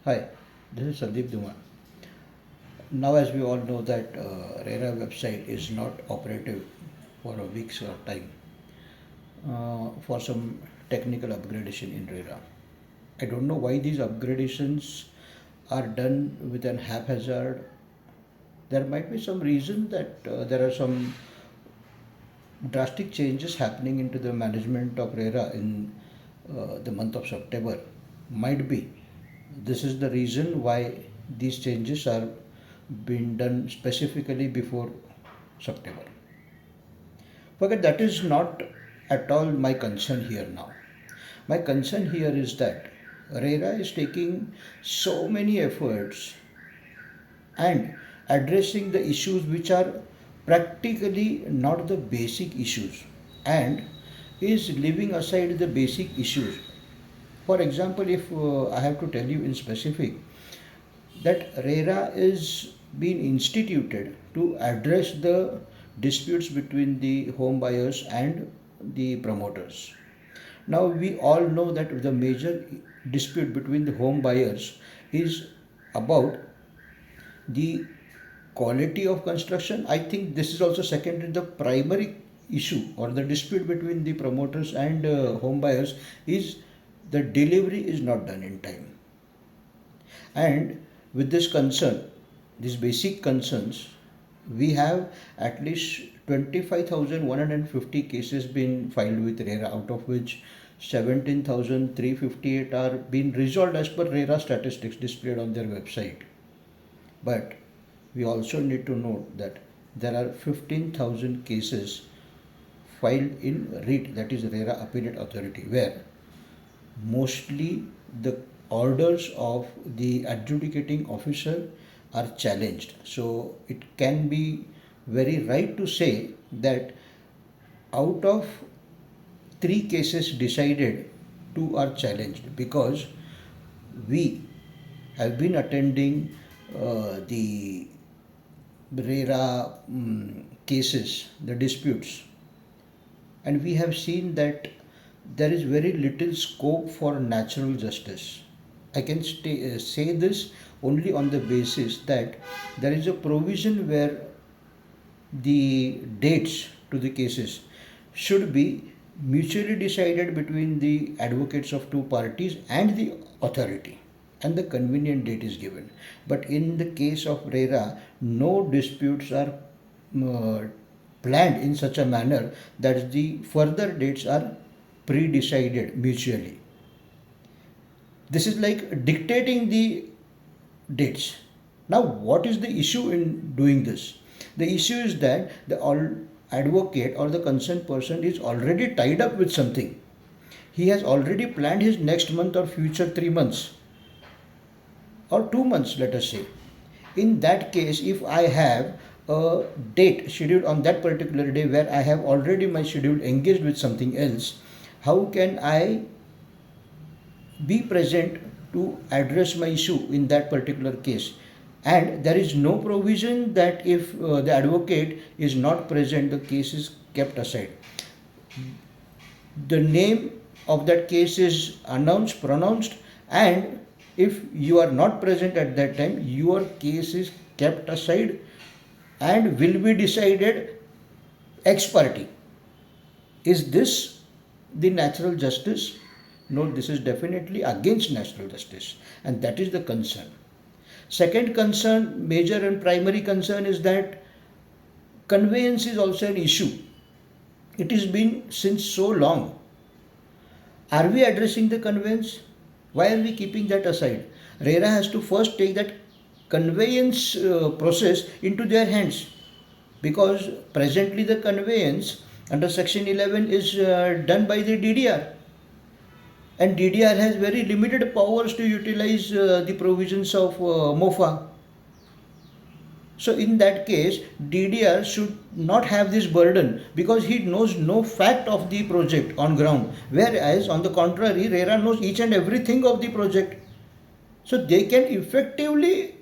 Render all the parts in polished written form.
Hi, this is Sandeep Duma. Now, as we all know that RERA website is not operative for a week's time for some technical upgradation in RERA. I don't know why these upgradations are done with an haphazard. There might be some reason that there are some drastic changes happening into the management of RERA in the month of September. Might be. This is the reason why these changes are being done specifically before September. Forget that is not at all my concern here now. My concern here is that RERA is taking so many efforts and addressing the issues which are practically not the basic issues and is leaving aside the basic issues. For example, if I have to tell you in specific that RERA is being instituted to address the disputes between the home buyers and the promoters. Now we all know that the major dispute between the home buyers is about the quality of construction. I think this is also secondary. The primary issue or the dispute between the promoters and home buyers is the delivery is not done in time. And with this concern, these basic concerns, we have at least 25,150 cases been filed with RERA, out of which 17,358 are being resolved as per RERA statistics displayed on their website. But we also need to note that there are 15,000 cases filed in REIT, that is RERA Appellate Authority, where mostly the orders of the adjudicating officer are challenged. So it can be very right to say that out of three cases decided, two are challenged, because we have been attending the RERA cases, the disputes, and we have seen that there is very little scope for natural justice. I can say this only on the basis that there is a provision where the dates to the cases should be mutually decided between the advocates of two parties and the authority, and the convenient date is given. But in the case of RERA, no disputes are planned in such a manner that the further dates are pre-decided mutually. This is like dictating the dates. Now, what is the issue in doing this? The issue is that the advocate or the concerned person is already tied up with something. He has already planned his next month or future 3 months or 2 months, let us say. In that case, if I have a date scheduled on that particular day where I have already my schedule engaged with something else, how can I be present to address my issue in that particular case? And there is no provision that if the advocate is not present, the case is kept aside. The name of that case is pronounced, and if you are not present at that time, your case is kept aside and will be decided ex parte. Is this the natural justice? No, this is definitely against natural justice, and that is the concern. Second concern, major and primary concern, is that conveyance is also an issue. It has been since so long. Are we addressing the conveyance? Why are we keeping that aside? RERA has to first take that conveyance process into their hands, because presently the conveyance under section 11 is done by the DDR, and DDR has very limited powers to utilize the provisions of MOFA. So in that case, DDR should not have this burden, because he knows no fact of the project on ground, whereas on the contrary, RERA knows each and everything of the project. So they can effectively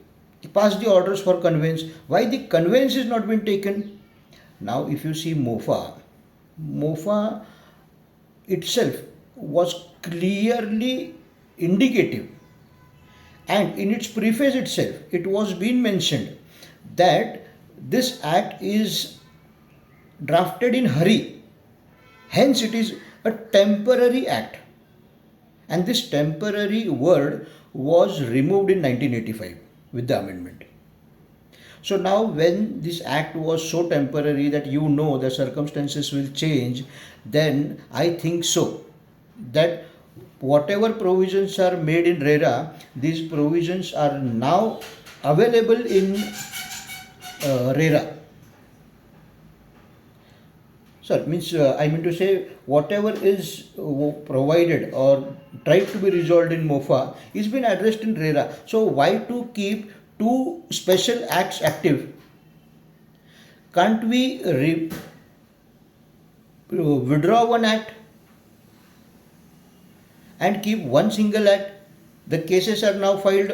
pass the orders for conveyance. Why the conveyance is not been taken? Now if you see MOFA itself was clearly indicative, And in its preface itself, it was being mentioned that this act is drafted in hurry. Hence, it is a temporary act. And this temporary word was removed in 1985 with the amendment. So now, when this act was so temporary that the circumstances will change, then I think so that whatever provisions are made in RERA, these provisions are now available in RERA. Sir, means I mean to say whatever is provided or tried to be resolved in MOFA is been addressed in RERA. So why to keep two special acts active? Can't we withdraw one act and keep one single act? The cases are now filed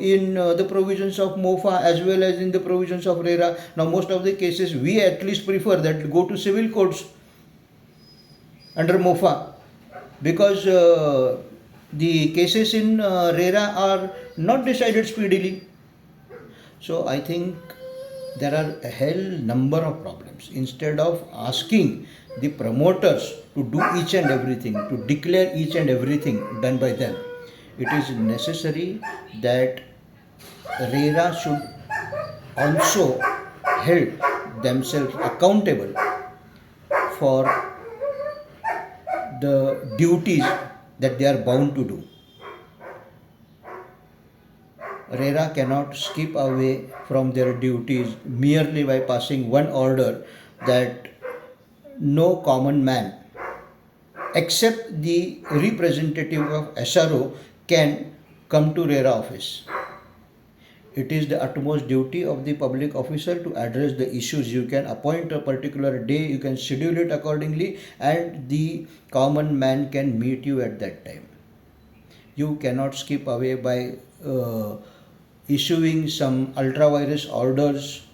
in the provisions of MOFA as well as in the provisions of RERA. Now, most of the cases we at least prefer that go to civil courts under MOFA, because the cases in RERA are not decided speedily. So, I think there are a hell number of problems. Instead of asking the promoters to do each and everything, to declare each and everything done by them, it is necessary that RERA should also hold themselves accountable for the duties that they are bound to do. RERA cannot skip away from their duties merely by passing one order that no common man except the representative of SRO can come to RERA office. It is the utmost duty of the public officer to address the issues. You can appoint a particular day, you can schedule it accordingly, and the common man can meet you at that time. You cannot skip away by issuing some ultra virus orders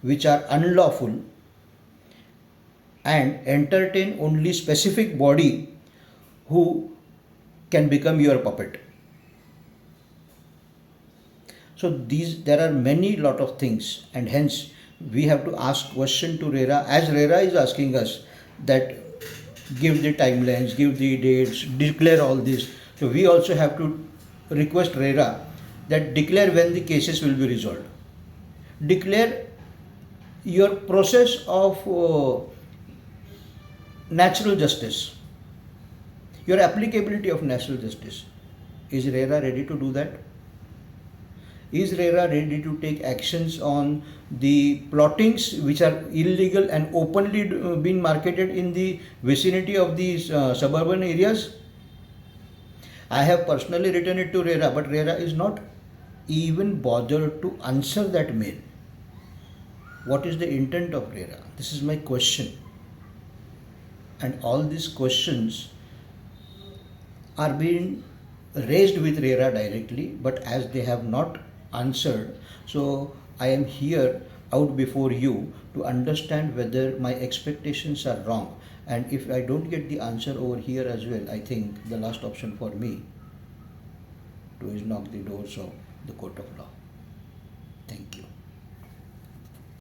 which are unlawful and entertain only specific body who can become your puppet. So there are many lot of things, and hence we have to ask question to RERA, as RERA is asking us that give the timelines, give the dates, declare all this. So we also have to request RERA that declare when the cases will be resolved. Declare your process of natural justice, your applicability of natural justice. Is RERA ready to do that? Is RERA ready to take actions on the plottings which are illegal and openly being marketed in the vicinity of these suburban areas? I have personally written it to RERA, but RERA is not even bothered to answer that mail. What is the intent of RERA? This is my question. And all these questions are being raised with RERA directly, but as they have not answered, so I am here out before you to understand whether my expectations are wrong. And if I don't get the answer over here as well, I think the last option for me to is knock the doors of the court of law. Thank you.